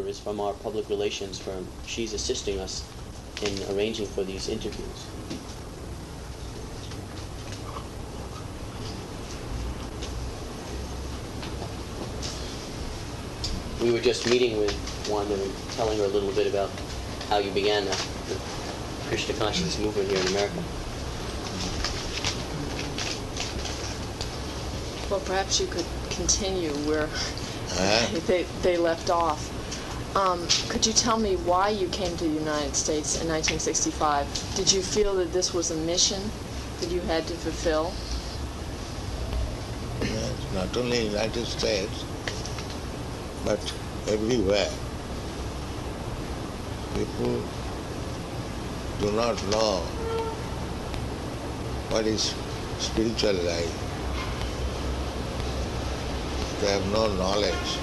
is from our public relations firm. She's assisting us in arranging for these interviews. We were just meeting with Wanda and telling her a little bit about how you began the Krishna consciousness movement here in America. Well, perhaps you could continue where they left off. Could you tell me why you came to the United States in 1965? Did you feel that this was a mission that you had to fulfill? Yes, not only in the United States, but everywhere. People do not know what is spiritual life. They have no knowledge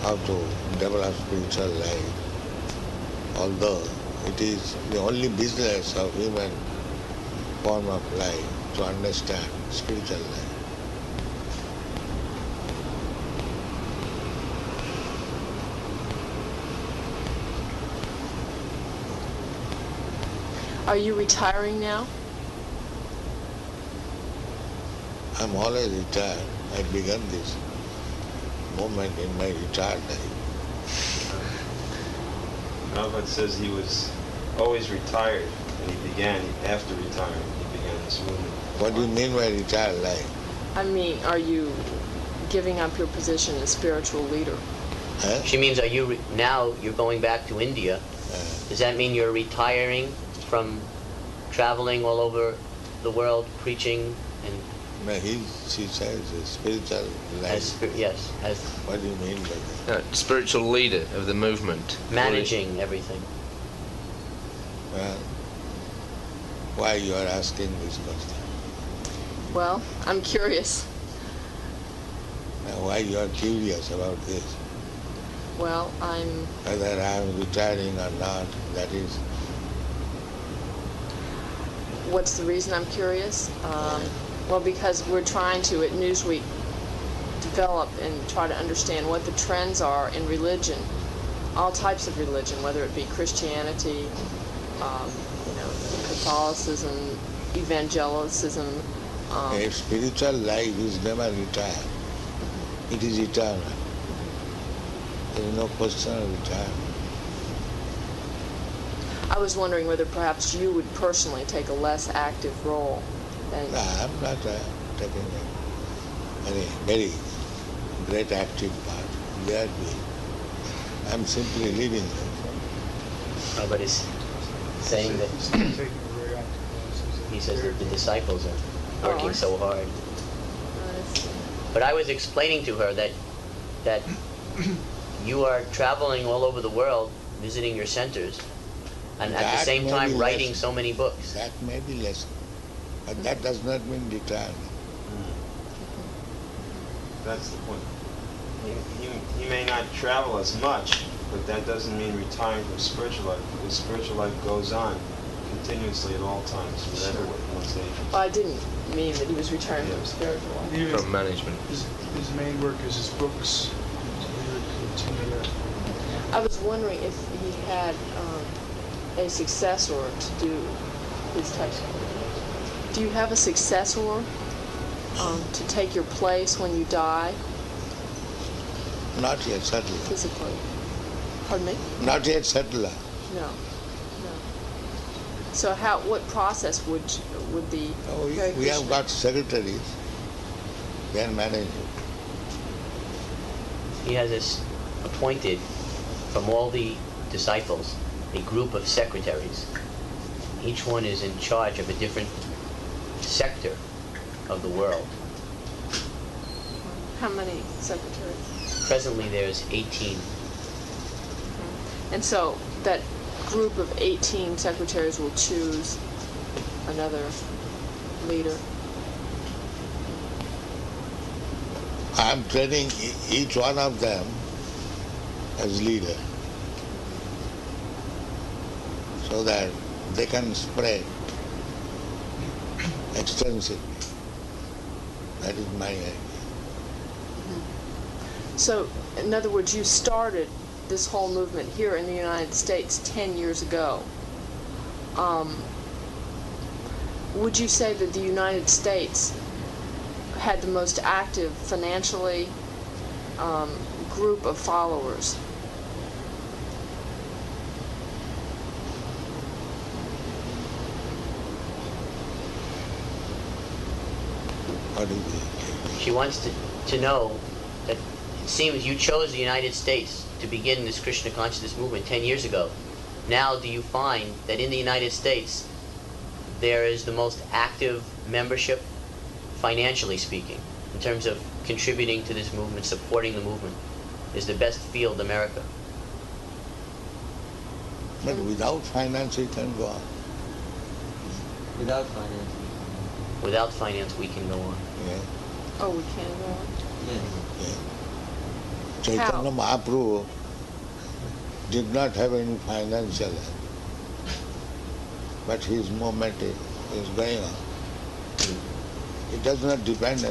how to develop spiritual life, although it is the only business of human form of life to understand spiritual life. Are you retiring now? I'm always retired. I began this moment in my retired life. Prabhupada says he was always retired, and after retiring, he began this movement. What do you mean by retired life? I mean, are you giving up your position as spiritual leader? Huh? She means, now you're going back to India. Does that mean you're retiring from traveling all over the world, preaching and... No, she says spiritual life. Yes. What do you mean by that? Spiritual leader of the movement. Managing everything. Well, why you are asking this question? Well, I'm curious. Now, why you are curious about this? Well, Whether I am retiring or not, that is... What's the reason I'm curious? Well, because we're trying to, at Newsweek, develop and try to understand what the trends are in religion, all types of religion, whether it be Christianity, Catholicism, evangelicism. A spiritual life is never retired. It is eternal. There is no question of retirement. I was wondering whether perhaps you would personally take a less active role than... No, I'm not taking a very great active part. I'm simply leaving them. Nobody's saying that... He says that the disciples are working so hard. But I was explaining to her that you are traveling all over the world, visiting your centers, and at the same time writing so many books. That may be less, but that does not mean retirement. That's the point. He may not travel as much, but that doesn't mean retiring from spiritual life, because spiritual life goes on continuously at all times, whatever one's age. Well, I didn't mean that he was retiring from spiritual life. From management. His main work is his books. So he would continue that. I was wondering if he had a successor to do his types of work. Do you have a successor to take your place when you die? Not yet, certainly. Physically. Pardon me? Not yet, certainly. No. So what process would the... We have got secretaries. They are managing. He has appointed from all the disciples a group of secretaries. Each one is in charge of a different sector of the world. How many secretaries? Presently there's 18. And so that group of 18 secretaries will choose another leader. I'm training each one of them as leader, so that they can spread extensively. That is my idea. So, in other words, you started this whole movement here in the United States 10 years ago. Would you say that the United States had the most active financially group of followers? What do you mean? She wants to know that it seems you chose the United States to begin this Krishna consciousness movement 10 years ago. Now do you find that in the United States there is the most active membership, financially speaking, in terms of contributing to this movement, supporting the movement, is the best field America? But without finance it can go on. Without finance. Without finance we can go on. Yeah. Oh, we can go on? Yes. Yeah. Caitanya Mahāprabhu did not have any financial help, but his movement is going on. It does not depend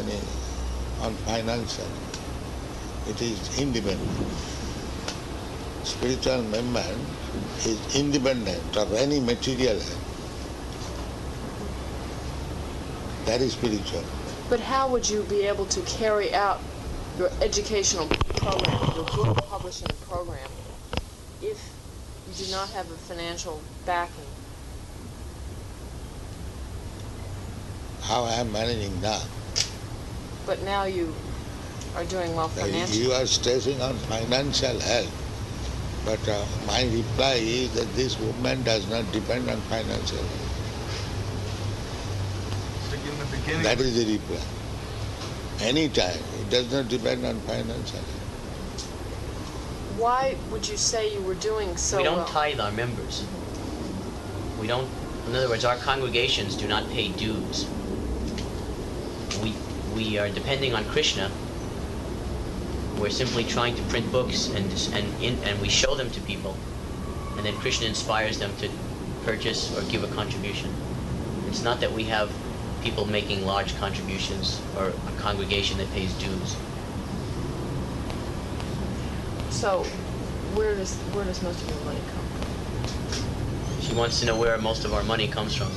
on financial. It is independent. Spiritual movement is independent of any material help. That is spiritual. But how would you be able to carry out your educational program, your book publishing program, if you do not have a financial backing? How I am managing now. But now you are doing well financially. You are stressing on financial help, but my reply is that this movement does not depend on financial help. In the beginning, That is the reply. Anytime, it does not depend on financial help. Why would you say you were doing so We don't well? tithe our members. We don't, in other words, our congregations do not pay dues. We are depending on Krishna. We're simply trying to print books and we show them to people, and then Krishna inspires them to purchase or give a contribution. It's not that we have people making large contributions or a congregation that pays dues. So, where does most of your money come from? She wants to know where most of our money comes from.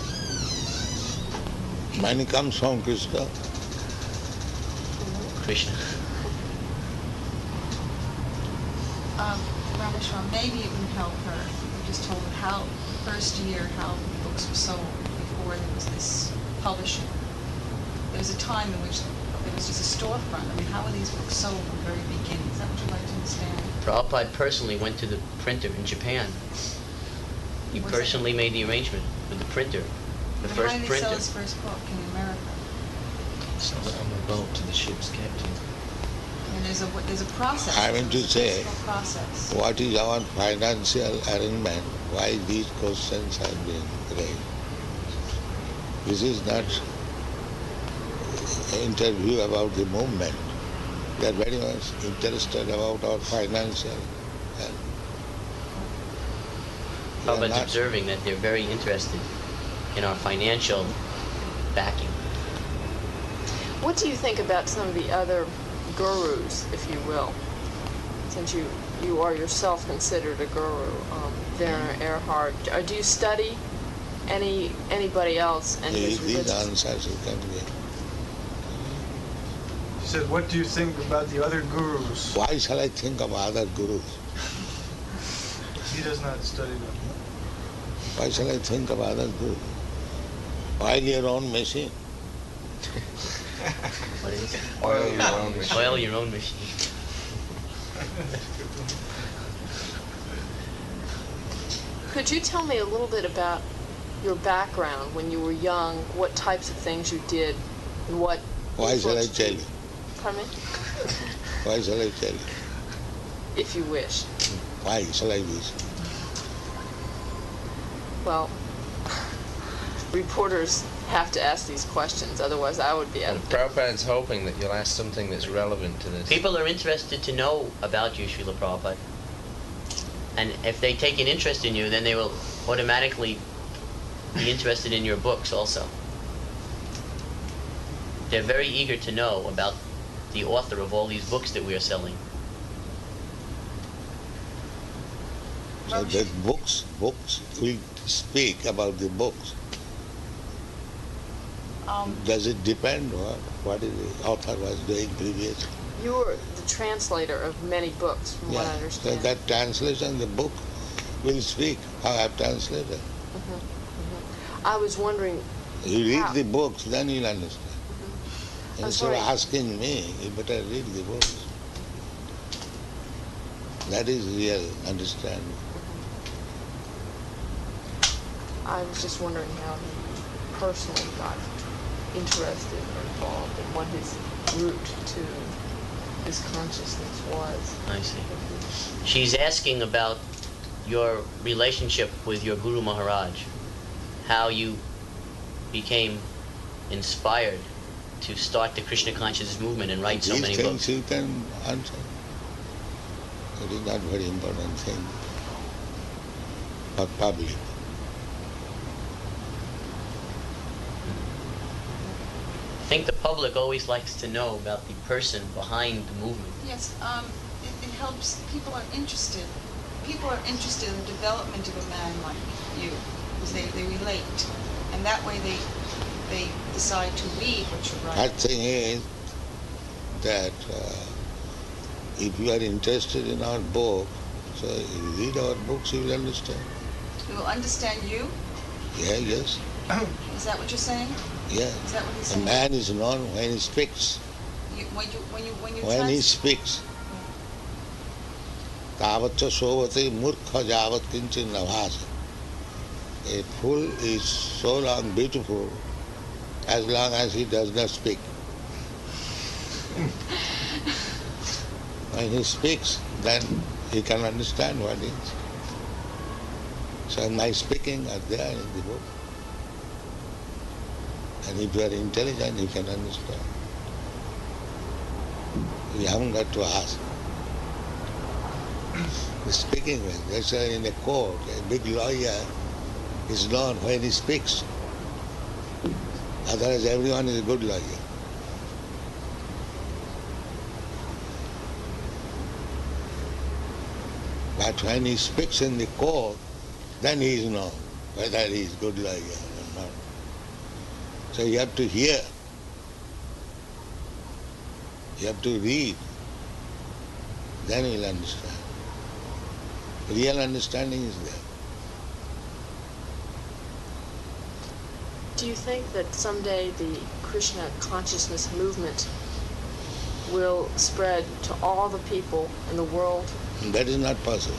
Money comes from Krishna. Krishna. Rāmeśvara, maybe it would help her. You just told her how, first year, how the books were sold before there was this publishing. There was a time in which there was just a storefront. I mean, how were these books sold from the very beginning? Is that what you'd like to understand? Prabhupada personally went to the printer in Japan. He Was personally made the arrangement with the printer. The But first how did he printer. sell his first book in America? Sold it on the boat to the ship's captain. I mean, there's a process. I mean to There's a say, physical process. what is our financial arrangement? Why these questions are being raised? This is not an interview about the movement. They are very much interested about our financial help. We are Prabhupada's not- observing that they're very interested in our financial backing. What do you think about some of the other gurus, if you will, since you are yourself considered a guru, Werner Erhard? Do you study anybody else and his These religious? answers you can give. he said, what do you think about the other gurus? Why shall I think of other gurus? He does not study them. Why shall I think of other gurus? Oil your own machine. What is it? Oil your own machine. Oil your own machine. Could you tell me a little bit about your background when you were young, what types of things you did, and what Why shall I influenced tell you? you? Pardon me? Why shall I tell you? If you wish. Why shall I wish? Well, reporters have to ask these questions, otherwise I would be out of Prabhupada's hoping that you'll ask something that's relevant to this. People are interested to know about you, Srila Prabhupada. And if they take an interest in you, then they will automatically be interested in your books also. They're very eager to know about the author of all these books that we are selling. So that books will speak about the books. Does it depend what the author was doing previously? You were the translator of many books, from what I So understand. that translation, the book will speak how I have translated. I was wondering, You read how- the books, then you'll understand. I'm Instead of sorry. asking me, you better read the books. That is real understanding. I was just wondering how he personally got interested or involved and what his route to this consciousness was. I see. She's asking about your relationship with your Guru Maharaj, how you became inspired to start the Krishna consciousness movement and write so These many things books. you can answer. It is not very important thing for public. I think the public always likes to know about the person behind the movement. Yes, it helps, people are interested. People are interested in the development of a man like you, because they relate. And that way they decide to read what you write. That thing is that if you are interested in our book, so you read our books, you will understand. We will understand you? Yeah, yes, Is that what you're saying? yeah. Is that what he's A saying? man is known when he speaks. When you When he trans- speaks. Tavatcha sovate murkha javat kinchin navasa. A fool is so long beautiful as long as he does not speak. When he speaks, then he can understand what he is. So my speaking are there in the book. And if you are intelligent, you can understand. You haven't got to ask. The speaking, that's why in a court, a big lawyer is known when he speaks. Otherwise, everyone is a good lawyer. But when he speaks in the court, then he is known whether he is good lawyer or not. So you have to hear. You have to read. Then you'll understand. Real understanding is there. Do you think that someday the Krishna consciousness movement will spread to all the people in the world? And that is not possible.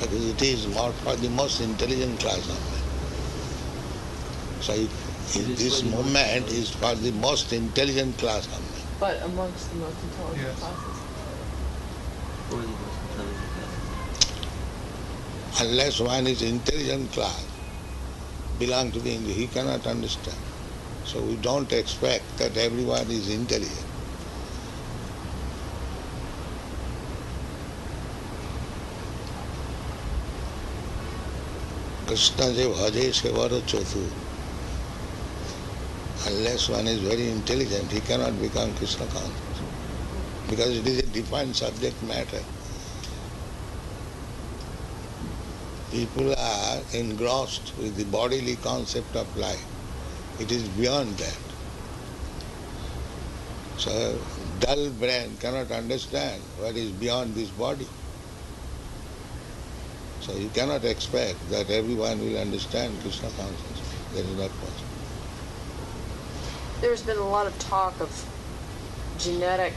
Because it is more for the most intelligent class of men. So this movement is for the most intelligent class of men. But amongst the most intelligent Yes. classes. For the most intelligent class. Unless one is intelligent class, belong to the India, he cannot understand. So we don't expect that everyone is intelligent. Krishna je bhaje se varo chotu. Unless one is very intelligent, he cannot become Krishna conscious. Because it is a defined subject matter. People are engrossed with the bodily concept of life. It is beyond that. So, dull brain cannot understand what is beyond this body. So you cannot expect that everyone will understand Krishna consciousness. That is not possible. There's been a lot of talk of genetic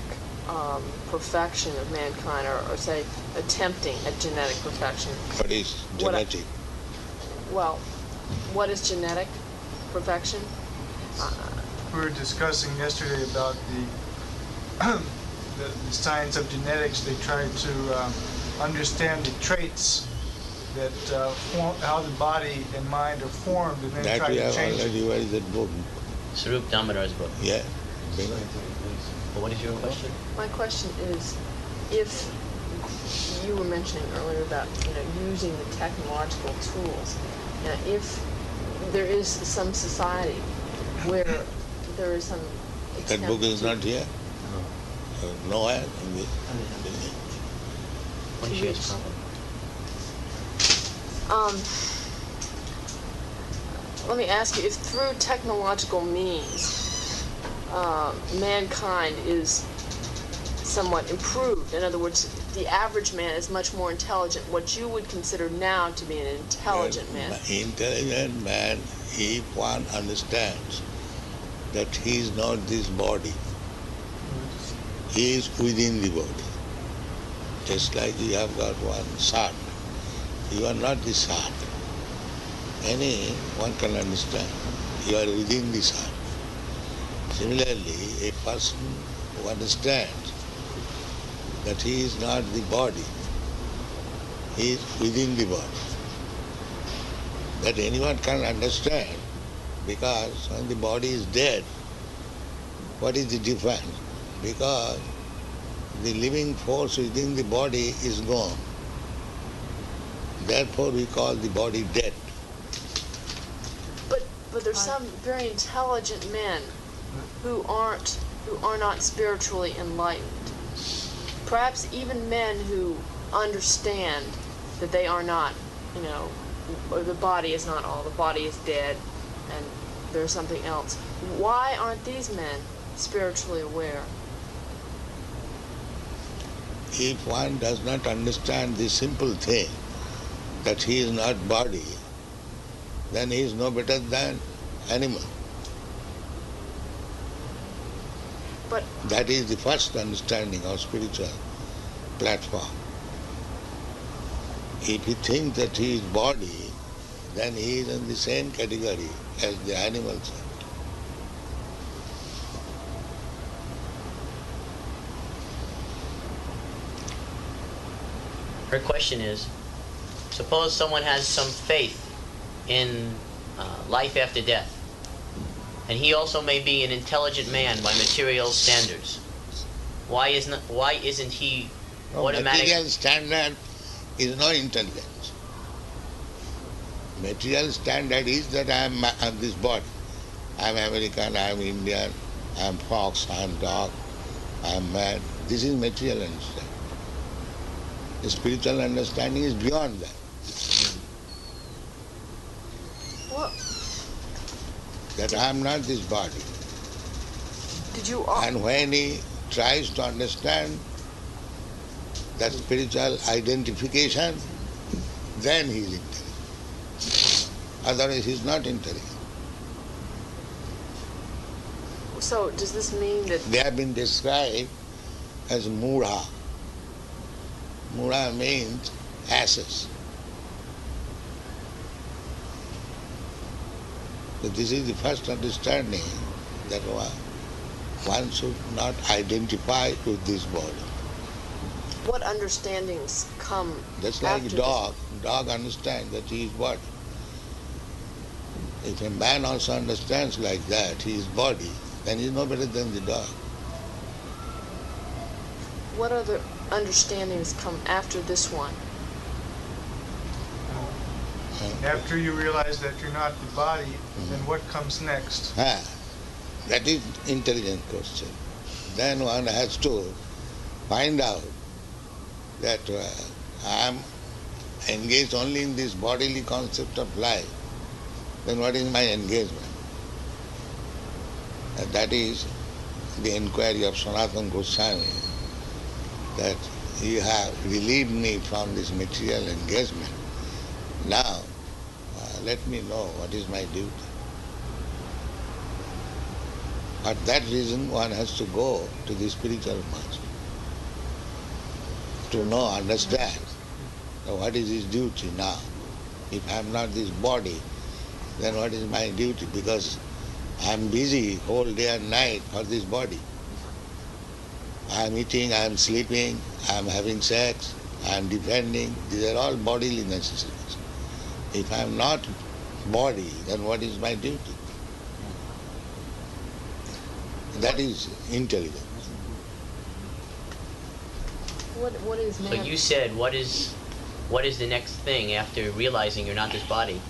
perfection of mankind, or say, attempting at genetic perfection. What is What I- genetic? Well, what is genetic perfection? We were discussing yesterday about the science of genetics. They try to understand the traits that form, how the body and mind are formed, and then That try we to have change it. already, where is that book? Sarup Damodar's book. Yeah. Well, what is your question? My question is, if you were mentioning earlier about using the technological tools, if there is some society where there is some That attempt book is to- not here. nowhere in this. When she has problem. Let me ask you, if through technological means mankind is somewhat improved, in other words, the average man is much more intelligent, what you would consider now to be an intelligent man. Intelligent man, if one understands that he is not this body, he is within the body. Just like you have got one sun, you are not the sun. Anyone can understand, you are within the sun. Similarly, a person who understands that he is not the body, he is within the body. That anyone can understand, because when the body is dead, what is the difference? Because the living force within the body is gone. Therefore we call the body dead. But there's some very intelligent men who are not spiritually enlightened. Perhaps even men who understand that they are not, the body is not all, the body is dead, and there's something else. Why aren't these men spiritually aware? If one does not understand the simple thing, that he is not body, then he is no better than animal. But that is the first understanding of spiritual platform. If he thinks that he is body, then he is in the same category as the animals are. Her question is, suppose someone has some faith in life after death, and he also may be an intelligent man by material standards. Why isn't he automatic? Material standard is no intelligence. Material standard is that I am this body. I am American, I am Indian, I am fox, I am dog, I am man. This is material understanding. The spiritual understanding is beyond that. what That I am not this body. did you? And when he tries to understand that spiritual identification, then he is intelligent. Otherwise he is not intelligent. So does this mean that? They have been described as mudha. Mudha means asses. So this is the first understanding that one should not identify with this body. What understandings come Just like after dog. Dog understands that he is body. If a man also understands like that, he is body, then he is no better than the dog. What other understandings come after this one? After you realize that you're not the body, then what comes next? That is intelligent question. Then one has to find out that I am engaged only in this bodily concept of life. Then what is my engagement? And that is the inquiry of Sanatana Goswami, that you have relieved me from this material engagement. Now, let me know what is my duty. For that reason, one has to go to the spiritual master to know, understand what is his duty now. If I am not this body, then what is my duty? Because I am busy whole day and night for this body. I am eating, I am sleeping, I am having sex, I am defending. These are all bodily necessities. If I am not body, then what is my duty? That is intelligence. What is man? So you said, what is the next thing after realizing you're not this body?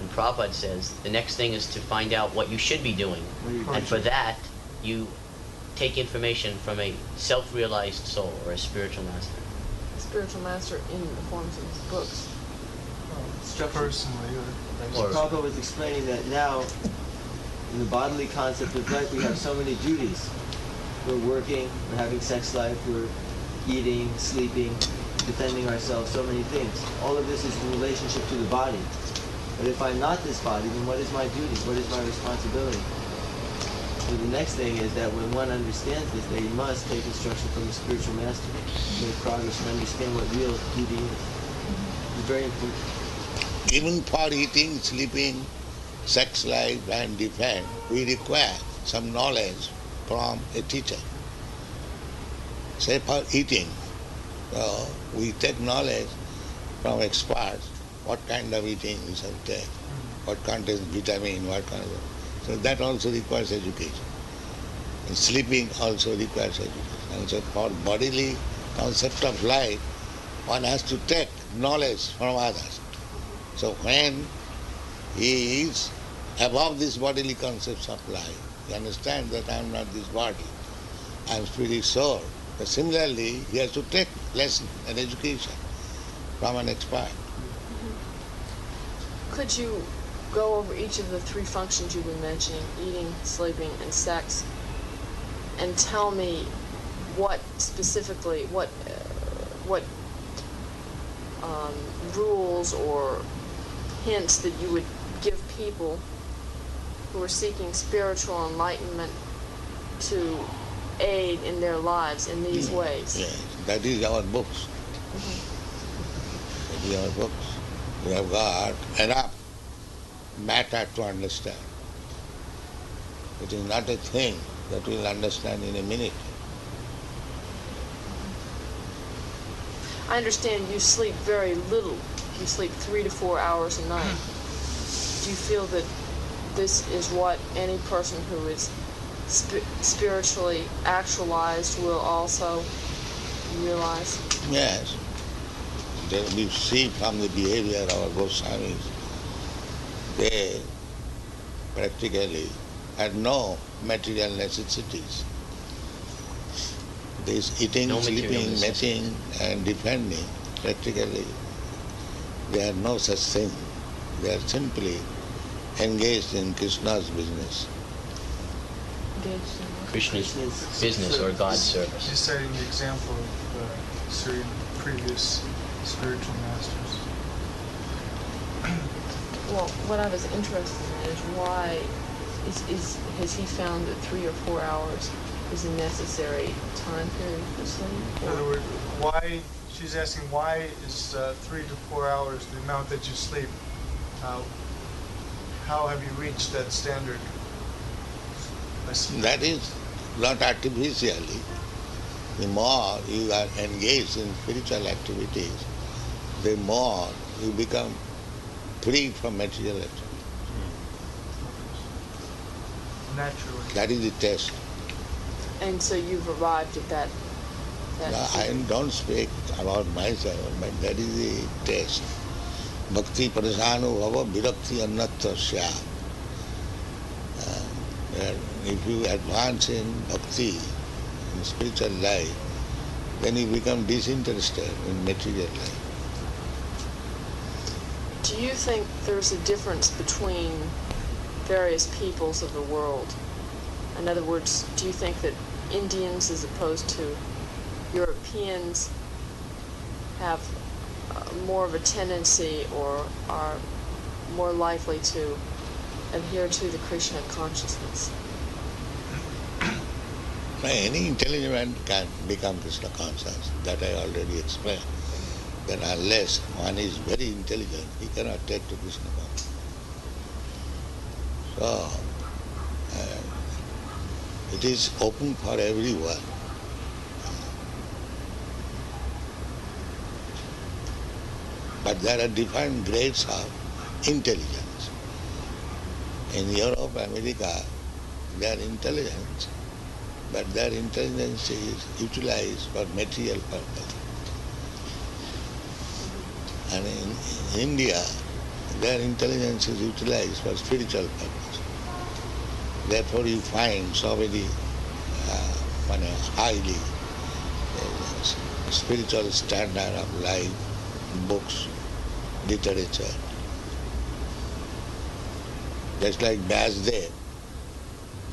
And Prabhupada says, the next thing is to find out what you should be doing. And for that, you take information from a self-realized soul or a spiritual master? A spiritual master in the forms of his books. Structure. Personally, Or- Prabhupada was explaining that now, in the bodily concept of life, we have so many duties. We're working, we're having sex life, we're eating, sleeping, defending ourselves, so many things. All of this is in relationship to the body. But if I'm not this body, then what is my duty? What is my responsibility? So the next thing is that when one understands this, they must take instruction from the spiritual master, make progress and understand what real duty is. It's very important. Even for eating, sleeping, sex life and defense, we require some knowledge from a teacher. Say for eating, we take knowledge from experts, what kind of eating we should take, what contains vitamin, what kind of... So that also requires education. And sleeping also requires education. And so for bodily concept of life, one has to take knowledge from others. So when he is above these bodily concepts of life, he understands that I am not this body, I am spirit soul. But similarly, he has to take lesson and education from an expert. Could you go over each of the three functions you've been mentioning, eating, sleeping, and sex, and tell me what specifically, what rules or hints that you would give people who are seeking spiritual enlightenment to aid in their lives in these ways? Yes, that is our books. That is our books. We have got enough matter to understand. It is not a thing that we will understand in a minute. I understand you sleep very little. You sleep 3 to 4 hours a night. Do you feel that this is what any person who is spiritually actualized will also realize? Yes. Then we see from the behavior of our Goswamis, they practically had no material necessities. This eating, No material sleeping, necessities. mating and defending, practically they had no such thing. They are simply engaged in Krishna's business. Engaged in Krishna's Krishna's business or God's service. He's citing the example of certain previous spiritual masters. Well, what I was interested in is why has he found that 3 or 4 hours is a necessary time period for sleep? In other words, why, she's asking why is 3 to 4 hours the amount that you sleep? How have you reached that standard? That is not artificially. The more you are engaged in spiritual activities, the more you become free from material activity. Naturally. That is the test. And so you've arrived at that. I don't speak about myself, but that is the test. Bhakti prasanu bhava virakti annatasya. If you advance in bhakti, in spiritual life, then you become disinterested in material life. Do you think there's a difference between various peoples of the world? In other words, do you think that Indians as opposed to Europeans have more of a tendency or are more likely to adhere to the Krishna consciousness? Any intelligent man can become Krishna conscious. That I already explained. That unless one is very intelligent, he cannot take to Krishna consciousness. So, it is open for everyone. But there are different grades of intelligence. In Europe, America, they are intelligent, but their intelligence is utilized for material purpose. And in India, their intelligence is utilized for spiritual purpose. Therefore you find so many highly spiritual standard of life, books, literature. Just like Vasudev.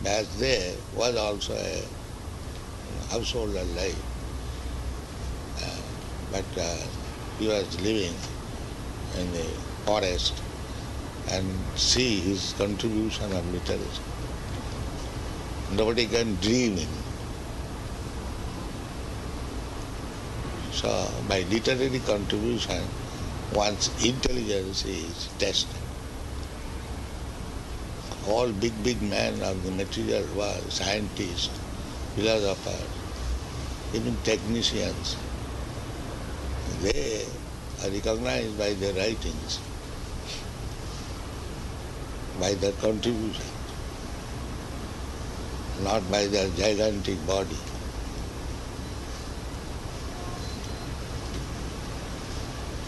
Vasudev was also a householder life, but he was living in the forest and see his contribution of literature. Nobody can dream in. So by literary contribution, one's intelligence is tested. All big men of the material world, scientists, philosophers, even technicians, they are recognized by their writings, by their contribution, not by their gigantic body.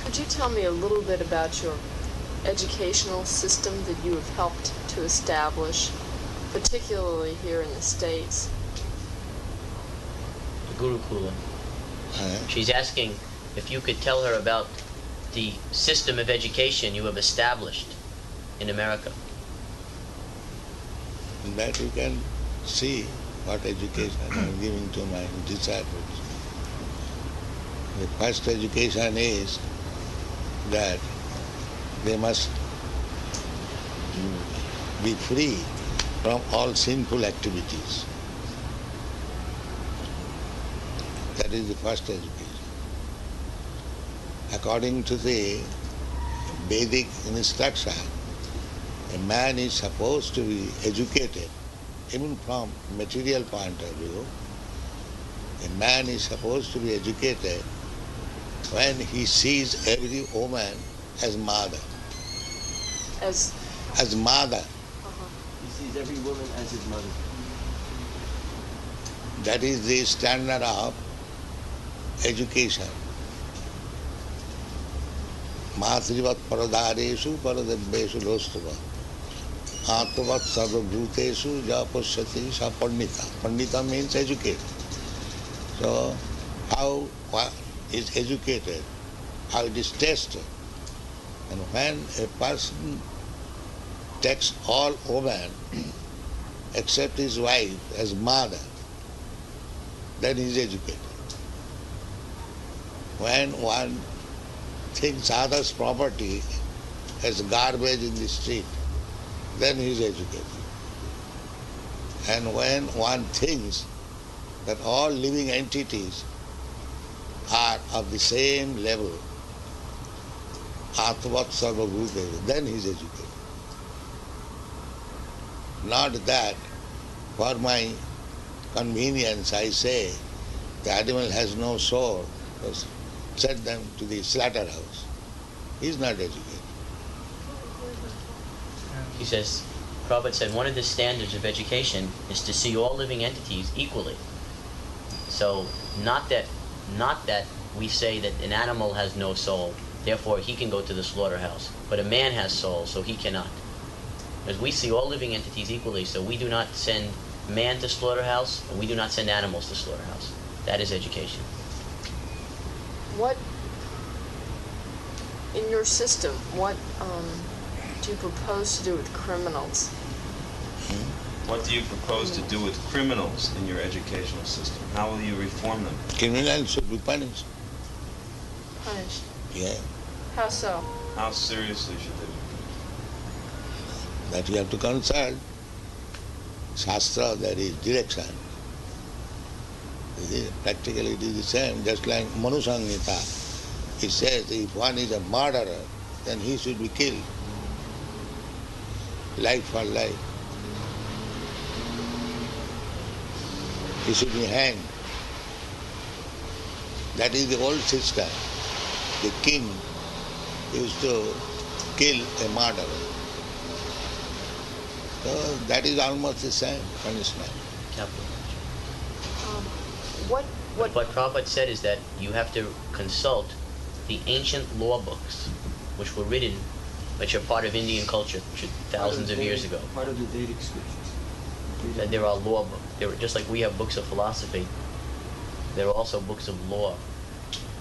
Could you tell me a little bit about your educational system that you have helped to establish, particularly here in the States? The Gurukula. She's asking if you could tell her about the system of education you have established in America. That you can see what education I am giving to my disciples. The first education is that they must be free from all sinful activities. That is the first education. According to the Vedic instruction, a man is supposed to be educated, even from material point of view. A man is supposed to be educated when he sees every woman as mother. As mother. He sees every woman as his mother. That is the standard of education. Matrivat paradareshu paradabheshu lostava. Atvat sarvabhutesu japasyati sa pandita. Pandita means educated. So, how one is educated, how it is tested. And when a person takes all women except his wife as mother, then he is educated. When one thinks others' property as garbage in the street, then he is educated. And when one thinks that all living entities are of the same level, Atvat Sarvabhuteva, then he is educated. Not that for my convenience I say the animal has no soul, send them to the slaughterhouse. He is not educated. He says, Prabhupada said one of the standards of education is to see all living entities equally. So not that we say that an animal has no soul, therefore he can go to the slaughterhouse, but a man has soul, so he cannot. Because we see all living entities equally, so we do not send man to slaughterhouse, and we do not send animals to slaughterhouse. That is education. What, in your system, what do you propose to do with criminals? What do you propose to do with criminals in your educational system? How will you reform them? Criminals should be punished. Punished? Yeah. How so? How seriously should they be punished? That you have to consult. Shastra, that is direction. Practically it is the same, just like Manu Samhita. It says if one is a murderer, then he should be killed. Life for life. He should be hanged. That is the old system. The king used to kill a murderer. So that is almost the same punishment. What Prabhupada said is that you have to consult the ancient law books, which were written, which are part of Indian culture thousands of years ago. Part of the Vedic scriptures. That there are law books. there were, just like we have books of philosophy, there are also books of law,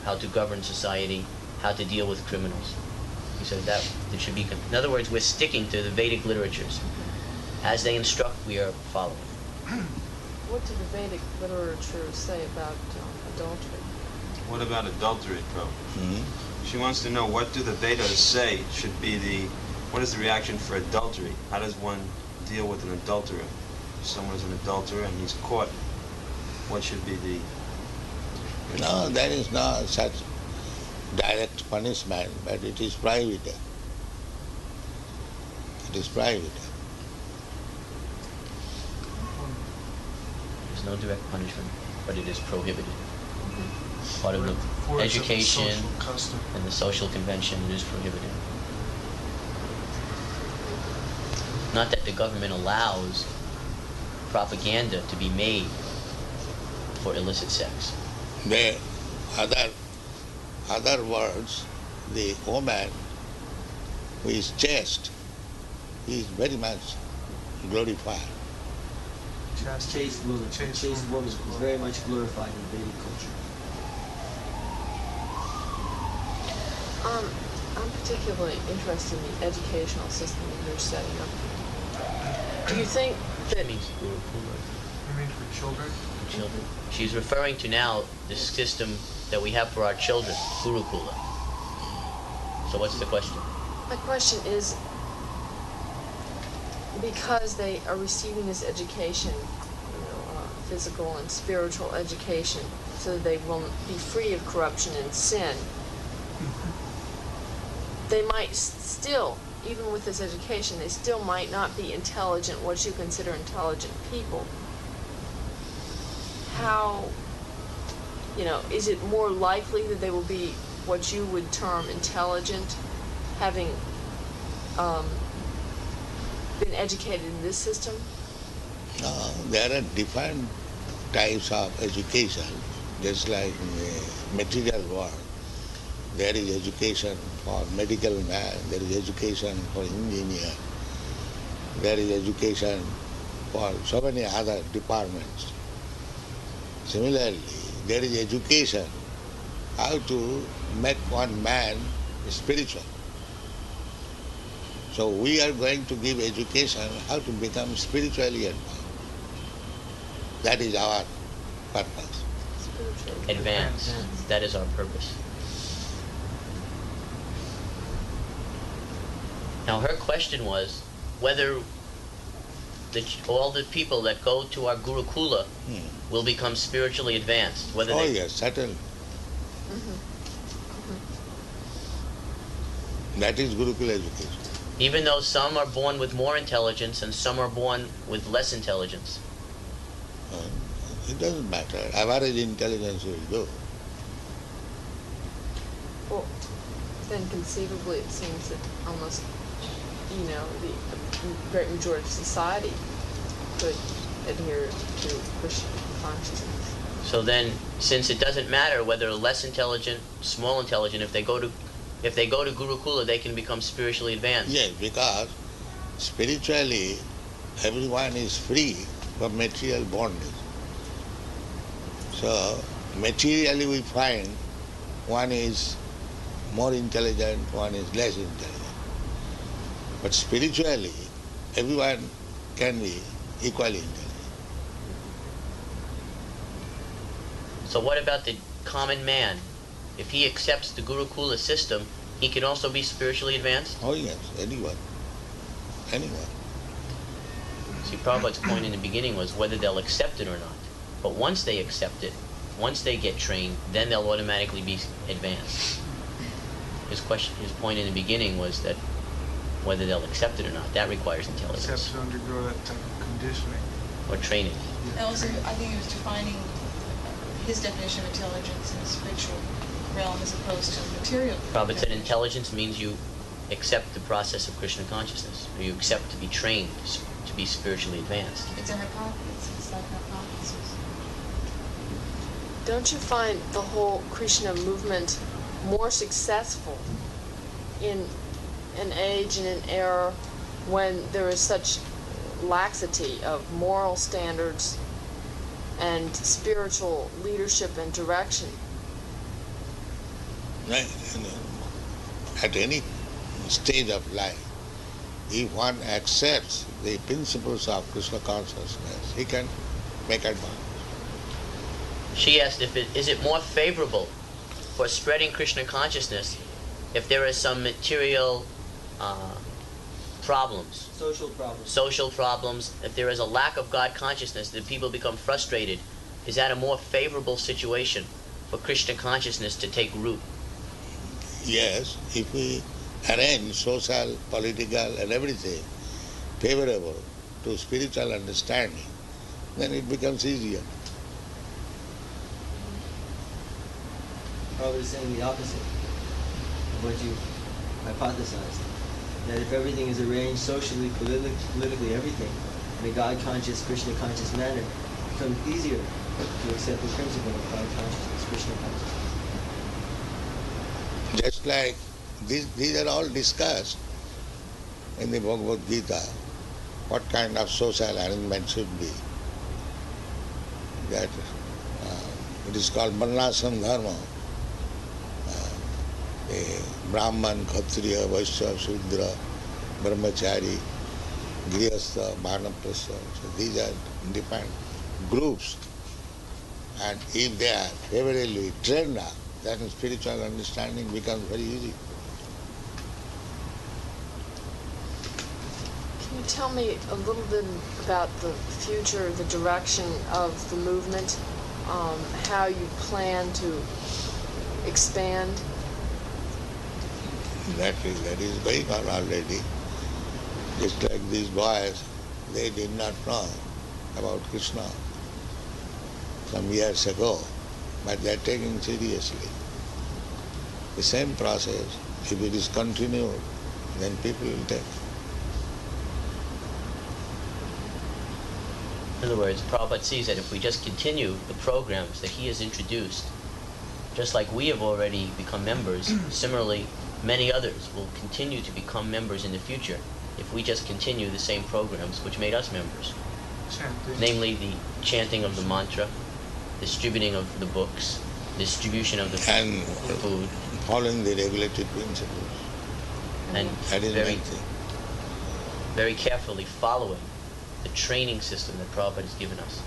how to govern society, how to deal with criminals. He said that it should be, in other words, we're sticking to the Vedic literatures. As they instruct, we are following. What do the Vedic literature say about adultery? What about adultery, Prabhu? She wants to know, what do the Vedas say should be what is the reaction for adultery? How does one deal with an adulterer? If someone is an adulterer and he's caught, what should be the... No, there is no such direct punishment, but it is private. It is private. There's no direct punishment, but it is prohibited. Part of the For education social custom. and the social convention, it is prohibited. Not that the government allows propaganda to be made for illicit sex. The other words, the woman who is chaste is very much glorified. Chaste woman. Chaste woman is very much glorified in Vedic culture. I'm particularly interested in the educational system that you're setting up. Do you think that... That means Gurukula. You mean for children? For children. She's referring to now the system that we have for our children, Gurukula. So what's the question? My question is, because they are receiving this education, physical and spiritual education, so that they will be free of corruption and sin, they might still, even with this education, they still might not be intelligent, what you consider intelligent people. How, is it more likely that they will be what you would term intelligent, having been educated in this system? No, there are different types of education, just like in the material world. There is education for medical man, there is education for engineer, there is education for so many other departments. Similarly, there is education how to make one man spiritual. So we are going to give education how to become spiritually advanced. That is our purpose. Advance. That is our purpose. Now her question was whether all the people that go to our Gurukula will become spiritually advanced. Whether yes, certainly. That is Gurukula education. Even though some are born with more intelligence and some are born with less intelligence. It doesn't matter. Average intelligence will do. Well, then conceivably it seems that almost, the great majority of society could adhere to Krishna consciousness. So then, since it doesn't matter whether less intelligent, small intelligent, if they go to Gurukula, they can become spiritually advanced. Yes, because spiritually everyone is free from material bondage. So materially we find one is more intelligent, one is less intelligent. But spiritually everyone can be equally intelligent. So what about the common man? If he accepts the Gurukula system, he can also be spiritually advanced? Oh yes, anyone. Anyone. See, Prabhupada's point in the beginning was whether they'll accept it or not. But once they accept it, once they get trained, then they'll automatically be advanced. His point in the beginning was that whether they'll accept it or not, that requires intelligence. Except to undergo that type of conditioning. Or training. And also, I think he was defining his definition of intelligence in the spiritual realm as opposed to material. Prabhupada said intelligence means you accept the process of Krishna consciousness, or you accept to be trained to be spiritually advanced. It's a hypothesis. It's like a hypothesis. Don't you find the whole Krishna movement more successful in an age and an era when there is such laxity of moral standards and spiritual leadership and direction. Right? At any stage of life, if one accepts the principles of Krishna consciousness, he can make advance. She asked is it more favorable for spreading Krishna consciousness if there is some material problems, social problems, if there is a lack of God consciousness, that people become frustrated. Is that a more favorable situation for Krishna consciousness to take root? Yes, if we arrange social, political and everything favorable to spiritual understanding, then it becomes easier. Prabhupada is saying the opposite of what you hypothesized. That if everything is arranged socially, politically, everything, in a God-conscious, Krishna-conscious manner, it becomes easier to accept the principle of God-consciousness, Krishna-consciousness. Just like these are all discussed in the Bhagavad Gita, what kind of social arrangement should be. That it is called Varnashram Dharma. Brahman, Kshatriya, Vaishya, Shudra, Brahmachari, Grihastha, Vanaprastha. So these are different groups, and if they are favorably trained up, then spiritual understanding becomes very easy. Can you tell me a little bit about the future, the direction of the movement, how you plan to expand? That is going on already. Just like these boys, they did not know about Krishna some years ago, but they are taking seriously. The same process, if it is continued, then people will take. In other words, Prabhupada sees that if we just continue the programs that he has introduced, just like we have already become members, similarly, many others will continue to become members in the future if we just continue the same programs which made us members. Namely, the chanting of the mantra, distributing of the books, distribution of the food. Following the regulated principles. And that is very carefully following the training system that Prabhupada has given us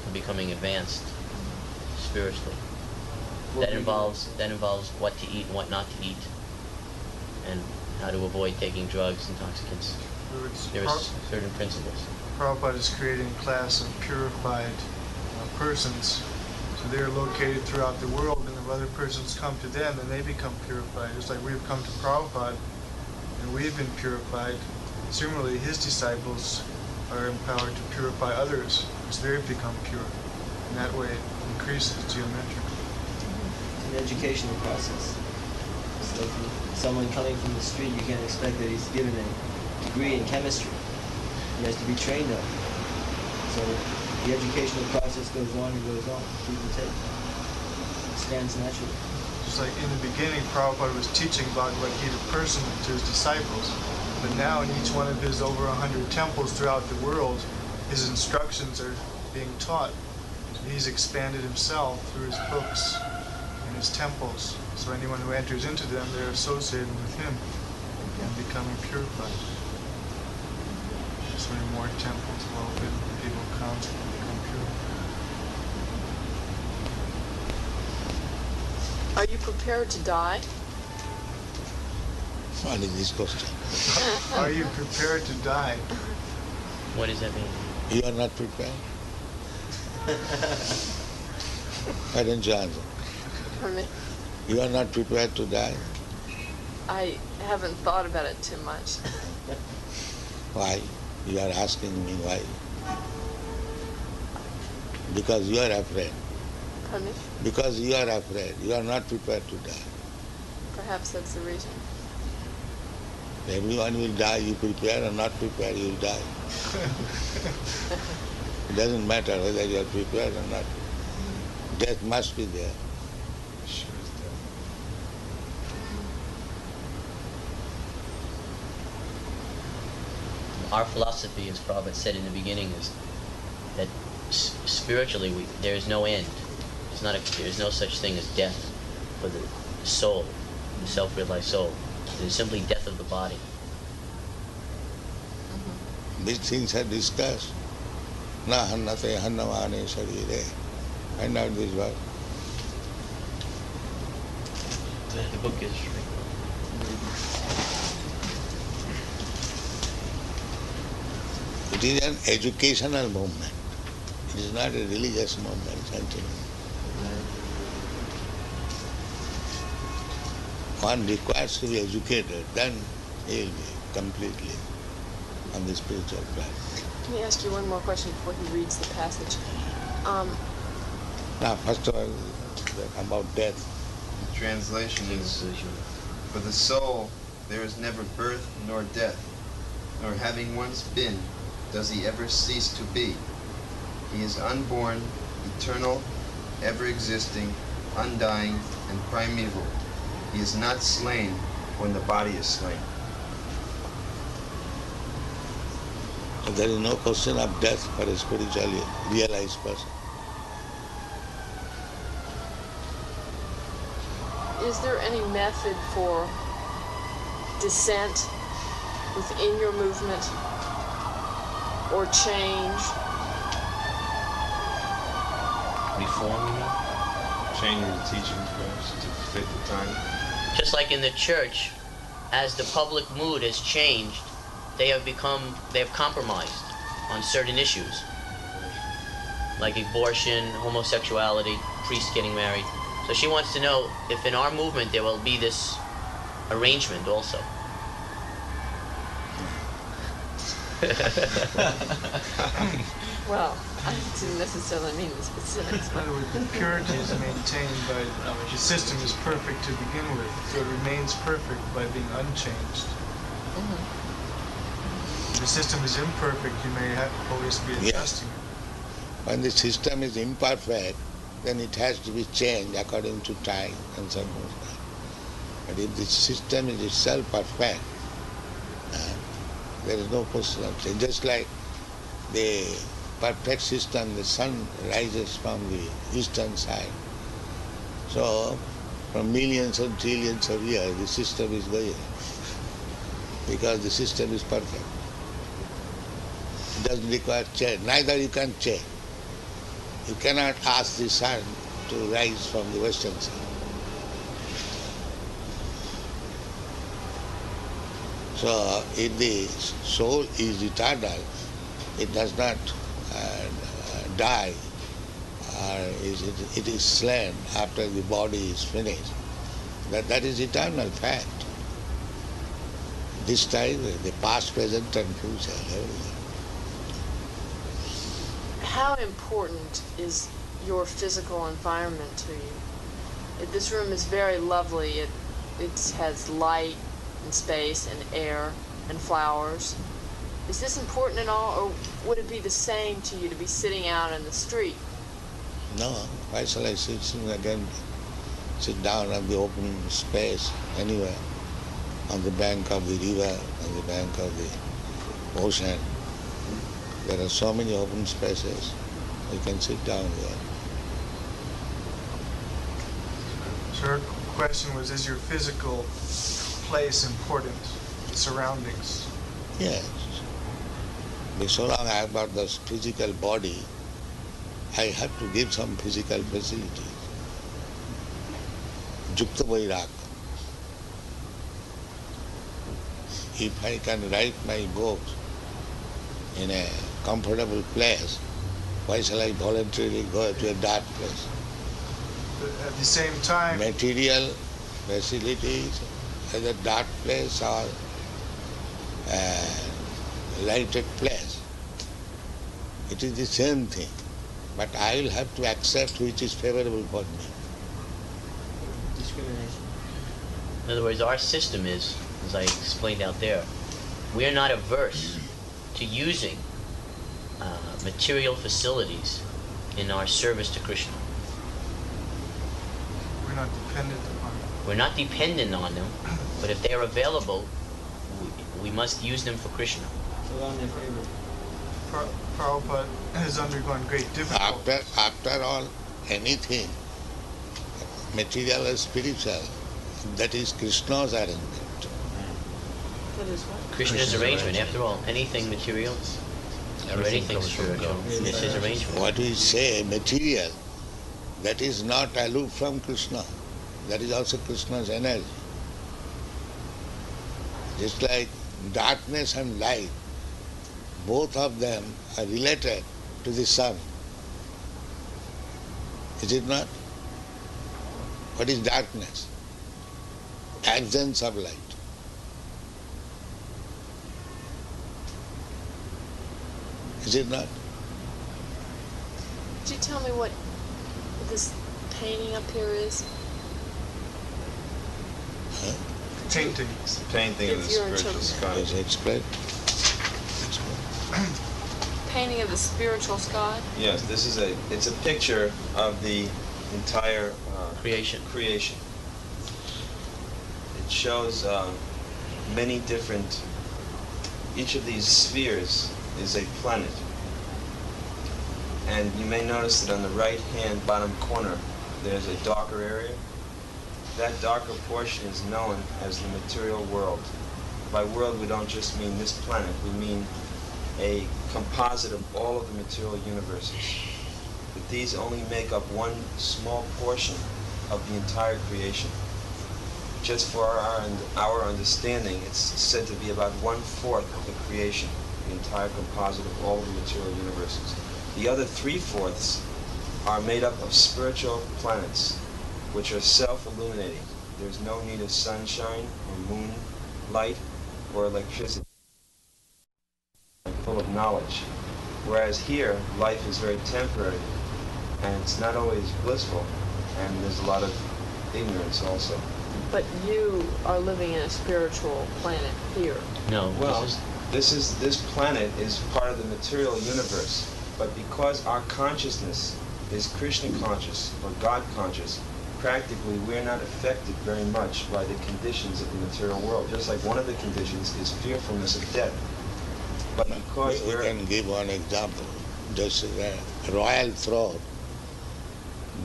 for becoming advanced spiritually. That involves what to eat and what not to eat, and how to avoid taking drugs, intoxicants. There are certain principles. Prabhupada is creating a class of purified persons. So they are located throughout the world, and if other persons come to them, then they become purified. Just like we've come to Prabhupada, and we've been purified. Similarly, his disciples are empowered to purify others, as they become pure. And that way it increases geometrically. It's an educational process. It's like someone coming from the street, you can't expect that he's given a degree in chemistry. He has to be trained up. So the educational process goes on and goes on. People take it. It stands naturally. Just like in the beginning, Prabhupada was teaching Bhagavad Gita personally to his disciples. But now in each one of his over 100 temples throughout the world, his instructions are being taught. He's expanded himself through his books and his temples. So anyone who enters into them, they're associated with him and becoming purified. So many more temples will open, people come and become pure. Are you prepared to die? What is this question? Are you prepared to die? What does that mean? You are not prepared? Why don't you answer? Pardon me? You are not prepared to die? I haven't thought about it too much. Why? You are asking me why? Because you are afraid. Pardon me? Because you are afraid. You are not prepared to die. Perhaps that's the reason. Everyone will die. You prepare or not prepare, you will die. It doesn't matter whether you are prepared or not. Death must be there. Our philosophy, as Prabhupada said in the beginning, is that spiritually, there is no end. There is no such thing as death for the soul, the self-realized soul. It is simply death of the body. These things are discussed. Na hannate hannamane sharire. Find out this word. The book is It is an educational movement. It is not a religious movement, actually. One requires to be educated, then he will be completely on the spiritual path. Let me ask you one more question before he reads the passage. Now, first of all, about death. The translation is, for the soul there is never birth nor death, nor having once been does he ever cease to be. He is unborn, eternal, ever-existing, undying, and primeval. He is not slain when the body is slain. There is no question of death for a spiritually realized person. Is there any method for dissent within your movement or change? reform, you mean? Changing the teachings perhaps to fit the time. Just like in the church, as the public mood has changed, they have compromised on certain issues, like abortion, homosexuality, priests getting married. So she wants to know if in our movement there will be this arrangement also. Well, I didn't necessarily mean the specifics. In other words, the purity is maintained by, the system is perfect to begin with, so it remains perfect by being unchanged. If the system is imperfect, you may always be adjusting it. When the system is imperfect, then it has to be changed according to time and circumstance. But if the system is itself perfect, there is no question of change. Just like the perfect system, the sun rises from the eastern side. So, from millions and trillions of years, the system is going because the system is perfect. It doesn't require change. Neither you can change. You cannot ask the sun to rise from the western side. So, if the soul is eternal, it does not die, or it is slain after the body is finished. That is eternal fact. This time, the past, present, and future, everything. How important is your physical environment to you? This room is very lovely. It has light and space and air and flowers. Is this important at all, or would it be the same to you to be sitting out in the street? No, why shall I sit down on the open space anywhere, on the bank of the river, on the bank of the ocean? There are so many open spaces, you can sit down there. So her question was, is your physical place important, the surroundings? Yes. So long I have got this physical body, I have to give some physical facility. Yukta Vairag. If I can write my books in a comfortable place, why shall I voluntarily go to a dark place? But at the same time, Material facilities at a dark place or lighted place. It is the same thing, but I will have to accept which is favorable for me. Discrimination. In other words, our system is, as I explained out there, we are not averse to using material facilities in our service to Krishna. we're not dependent upon it. We're not dependent on them, but if they are available, we must use them for Krishna. So long they're favored. Prabhupada has undergone great difficulty. After all, anything, material or spiritual, that is Krishna's arrangement. That is what? Krishna's arrangement. After all, anything material or anything spiritual is his arrangement. What we say, material, that is not aloof from Krishna. That is also Krishna's energy. Just like darkness and light, both of them are related to the sun. Is it not? What is darkness? Absence of light. Is it not? Could you tell me what this painting up here is? Huh? Painting. It's a painting of the If you're spiritual interpreting. sky. Explain. Painting of the spiritual sky? Yes, it's a picture of the entire Creation. It shows many different. Each of these spheres is a planet, and you may notice that on the right-hand bottom corner there's a darker area. That darker portion is known as the material world. By world, we don't just mean this planet. We mean a composite of all of the material universes. But these only make up one small portion of the entire creation. Just for our understanding, it's said to be about 1/4 of the creation, the entire composite of all the material universes. The other 3/4 are made up of spiritual planets, which are self-illuminating. There's no need of sunshine or moonlight or electricity. Full of knowledge. Whereas here, life is very temporary, and it's not always blissful, and there's a lot of ignorance also. But you are living in a spiritual planet here. No. Well, this planet is part of the material universe, but because our consciousness is Krishna conscious or God conscious, practically we're not affected very much by the conditions of the material world. Just like one of the conditions is fearfulness of death. But because we can give one example. Just a royal throne,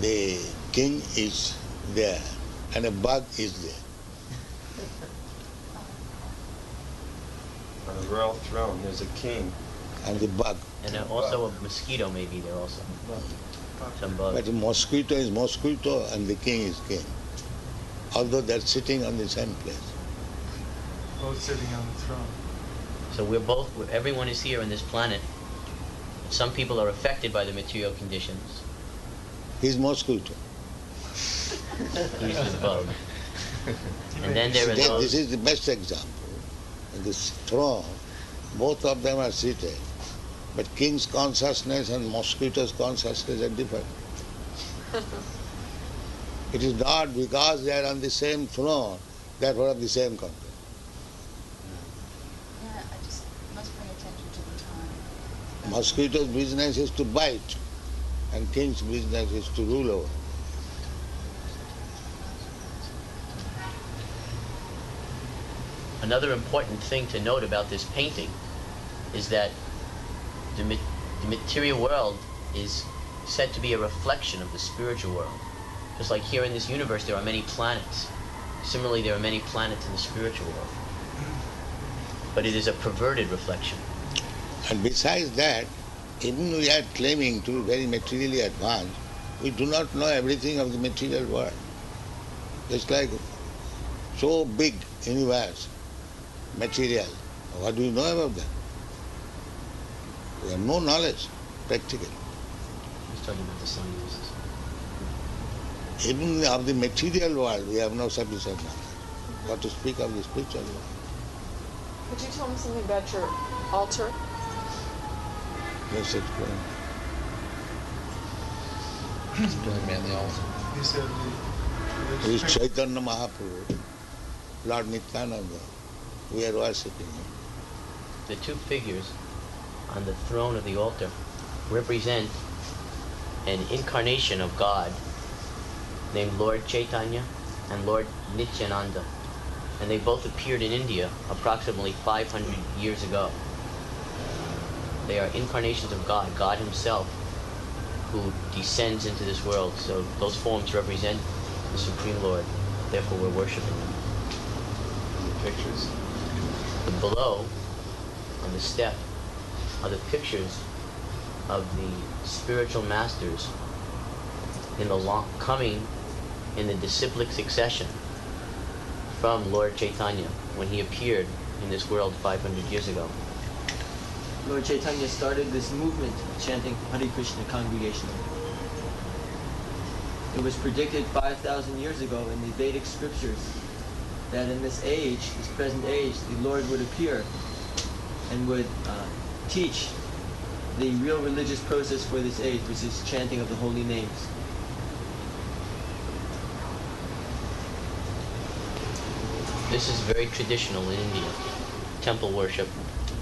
the king is there and a bug is there. on a royal throne there's a king. And the bug. And also a mosquito may be there also. Some bug. But the mosquito is mosquito and the king is king. Although they're sitting on the same place. Both sitting on the throne. So everyone is here on this planet. Some people are affected by the material conditions. He's mosquito. He's the bug. And then there are those. This is the best example. In this throne, both of them are seated. But king's consciousness and mosquito's consciousness are different. It is not because they are on the same throne, therefore of the same content. Yeah, I just must pay attention to the time. Mosquito's business is to bite, and king's business is to rule over. Another important thing to note about this painting is that the material world is said to be a reflection of the spiritual world. Just like here in this universe there are many planets. Similarly, there are many planets in the spiritual world. But it is a perverted reflection. And besides that, even we are claiming to be very materially advanced, we do not know everything of the material world. Just like so big universe, material. What do we know about that? We have no knowledge, practically. He's talking about the scientists. Even of the material world, we have no sufficient knowledge. What to speak of the spiritual world? Could you tell me something about your altar? Let's explain. Explain about the altar. He said He is Caitanya Mahāprabhu, Lord Nityananda. We are worshipping him. The two figures on the throne of the altar represent an incarnation of God named Lord Caitanya and Lord Nityananda. And they both appeared in India approximately 500 years ago. They are incarnations of God, God Himself, who descends into this world. So those forms represent the Supreme Lord. Therefore, we're worshiping them. The pictures. And below, on the step, are the pictures of the spiritual masters in the coming in the disciplic succession from Lord Caitanya when he appeared in this world 500 years ago. Lord Chaitanya started this movement chanting Hare Krishna congregationally. It was predicted 5,000 years ago in the Vedic scriptures that in this age, this present age, the Lord would appear and would teach the real religious process for this age, which is chanting of the holy names. This is very traditional in India, temple worship,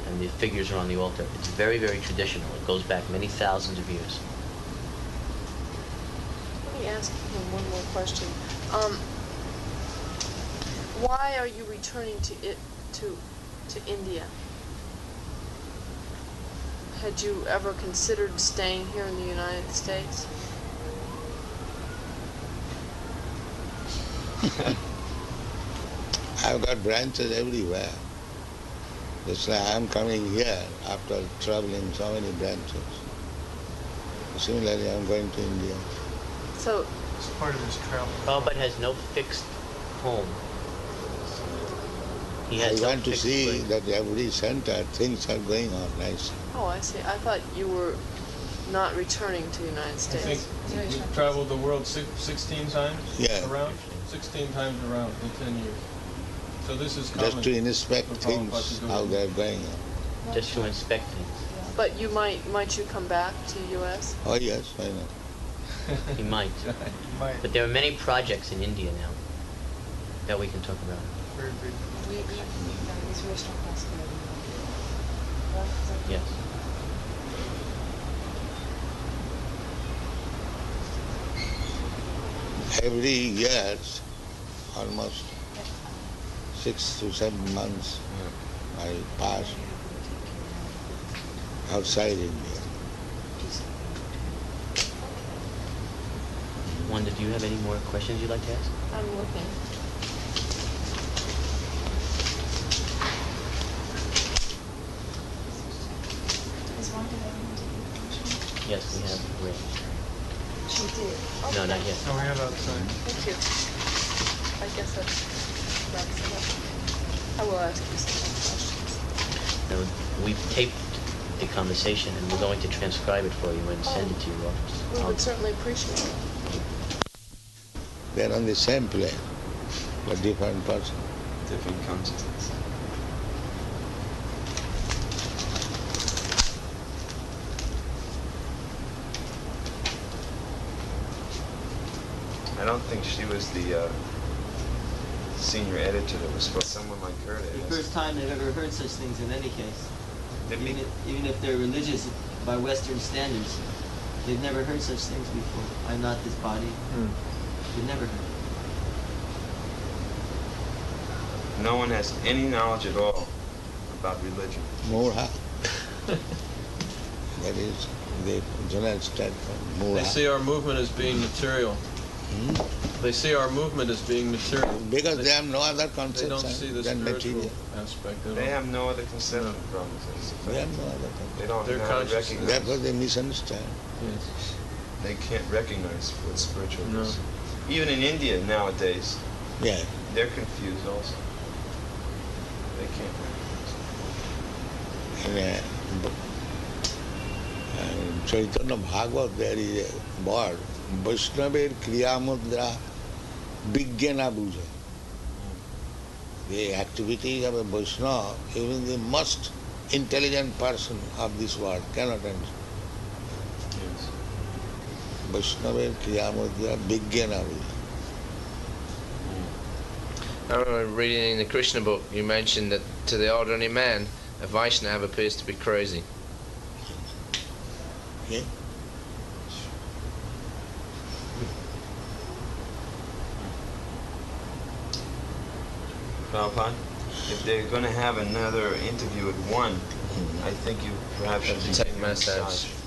and the figures are on the altar. It's very, very traditional. It goes back many thousands of years. Let me ask him one more question. Why are you returning to India? Had you ever considered staying here in the United States? I've got branches everywhere. Just like I'm coming here after traveling so many branches. Similarly, I'm going to India. So, It's part of his travel. Prabhupada has no fixed home. He I has no want to fixed see place. that every center things are going on nicely. oh, I see. I thought you were not returning to the United I States. think you've traveled the world 16 times Yeah. around? 16 times around in 10 years. So this is common. Just to inspect for Prabhupada to things, do. how they're going on. Just to inspect things. But you might you come back to U.S.? Oh yes, why not? He might. Might. But there are many projects in India now that we can talk about. Very big. Yes. Every year, almost 6 to 7 months, I pass outside India. Wanda, do you have any more questions you'd like to ask? I'm looking. Yes, we have. Wait. She did. No, not yet. No, we have outside. Thank you. I guess that wraps it up. I will ask you some more questions. No, we've taped the conversation and we're going to transcribe it for you and send it to your office. We would certainly appreciate it. They're on the same plane, but different person. Different consciousness. I don't think she was the senior editor that was supposed someone like her. The first time they've ever heard such things in any case. Even if they're religious by Western standards, they've never heard such things before. I'm not this body. They've never heard. No one has any knowledge at all about religion. Murha. That is the general statement. Murha. They see our movement as being material. They see our movement as being material. Because they have no other They don't see conception the than spiritual material. aspect of They it. have no other conception from They it. have no other conception. They don't Their know how to consciousness. recognize. Therefore they misunderstand. Yes. They can't recognize what spiritual No. is. Even in India nowadays, Yeah. they're confused also. They can't recognize. And Chaitanya Bhagavat, there is a word, Vaishnaver Kriyamudra Vijnana Buja. The activities of a Vaishnava, even the most intelligent person of this world cannot understand. Yes. Vaishnava Kriyamudra Vijnana Buja. I remember reading in the Krishna book, you mentioned that to the ordinary man, a Vaishnava appears to be crazy. Okay? Prabhupada, if they're going to have another interview at 1, I think you perhaps should to be take getting a massage.